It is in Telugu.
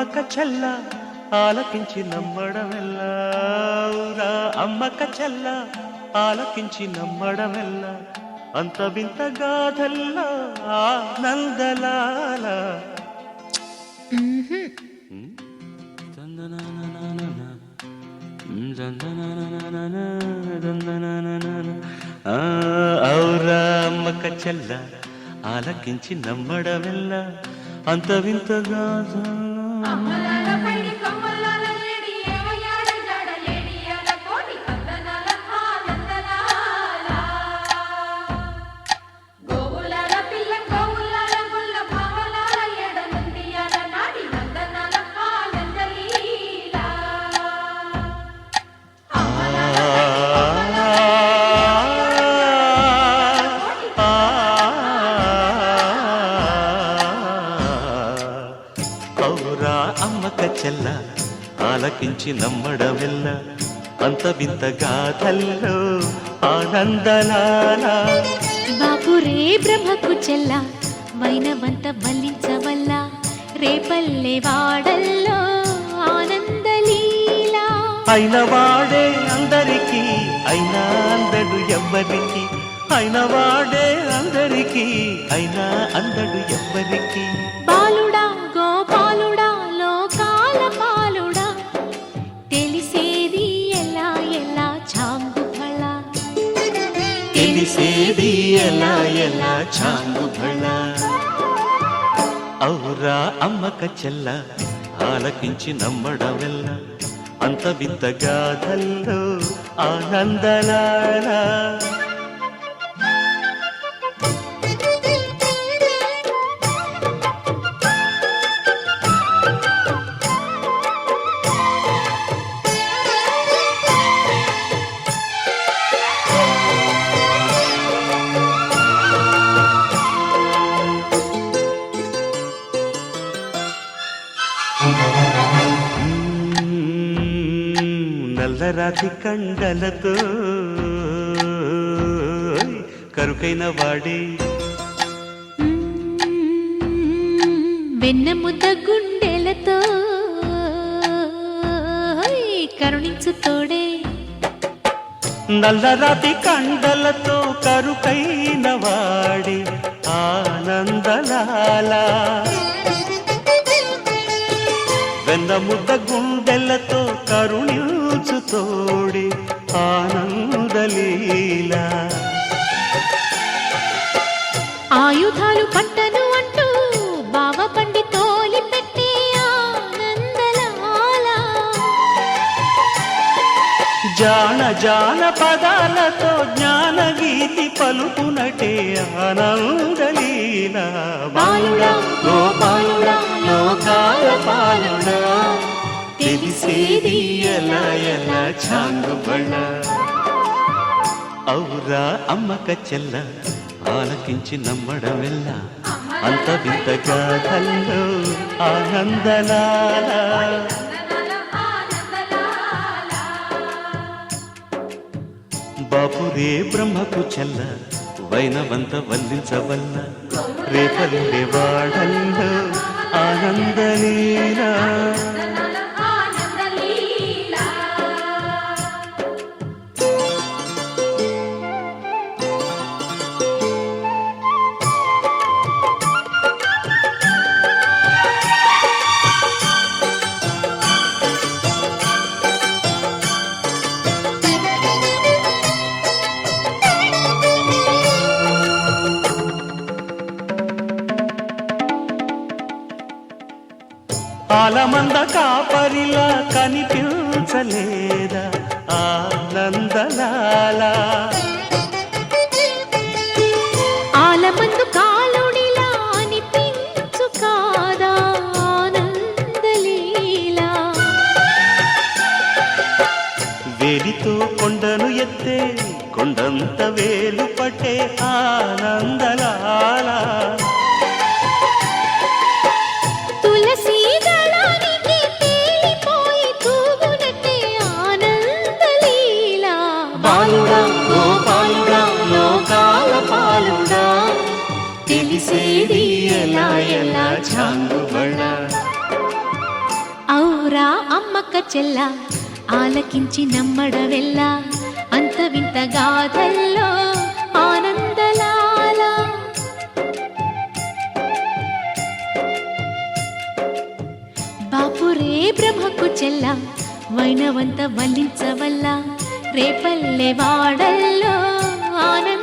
అమ్మక చెల్ల ఆలకించి నమ్మడమెల్లా ఊరా అమ్మక చెల్ల ఆలకించి నమ్మడమెల్లా అంత వింత గాథల్లా ఆనందలాల ఔరా అమ్మక చెల్ల ఆలకించి నమ్మడమెల్లా అంత వింత గాథల్లా అమ్మక చెల్ల ఆలకించి నమ్మడమెల్ల అంత వింత గాథల్లో ఆనందలాల బాపురే బ్రహ్మకు చెల్ల వైనవంత మల్లించవల్ల రేపల్లె వాడల్లో ఆనందలీల అయిన వాడే అందరికీ అయినా అందడు ఎవ్వరికి అయిన వాడే అందరికీ అయినా అందడు ఎవ్వరికి బాలుడా గోపాలుడా లోకాల పాలుడా తెలిసేది ఎలా ఎలా చాంగుఫళ తెలిసేది ఎలా ఎలా చాంగుఫళ ఔరా అమ్మక చెల్ల ఆలకించి నమ్మడమెల్ల అంత వింత గాథల్లో ఆనందలాల నల్లరాతి కండలతో కరుకైన వాడే వెన్న ముద్ద గుండెలతో కరుణించు తోడే నల్లరాతి కండలతో కరుకైన వాడే ఆనందలాల వెన్న ముద్ద గుండెలతో కరుణించు తోడే ఆనందలీల ఆయుధాలు పట్టను అంటూ బావ పండి తోలి పెట్టే ఆనందలాల జాన జాన పదాలతో జ్ఞాన గీతి పలుకునటే ఆనందలీల బాలుడా గోపాలుడా లోకాల పాలుడా తెలిసేది ఎలా ఎలా చాంగుబళ ఔరా అమ్మక చెల్ల ఆలకించి నమ్మడమెల్ల అంత వింత గాథల్లో ఆనందలాల బాపురే బ్రహ్మకు చెల్ల వైనవంత వల్లించవల్ల రేపల్లె వాడల్లో ఆనందలీల ఆలమంద కాపరిలా కనిపించలేదా ఆనందలాల ఆలమందు కాలుడిలా అనిపించు కాదా ఆనందలీల వేలితో కొండను ఎత్తే కొండంత వేలు పట్టే ఆనందలాల తులసి దళానికి తేలిపోయి తూగునట్టే ఆనందలీల బాలుడా గోపాలుడా లోకాల పాలుడా తెలిసేది ఎలా ఎలా చాంగుబళ బాపురా అమ్మక్క చెల్ల ఆలకించి నమ్మడవెల్ల అంత వింత గాథల్లో ఆనందలాల బాపురే బ్రహ్మకు చెల్ల వైనవంత వల్లించవల్ల రేపల్లె వాడల్లో ఆనంద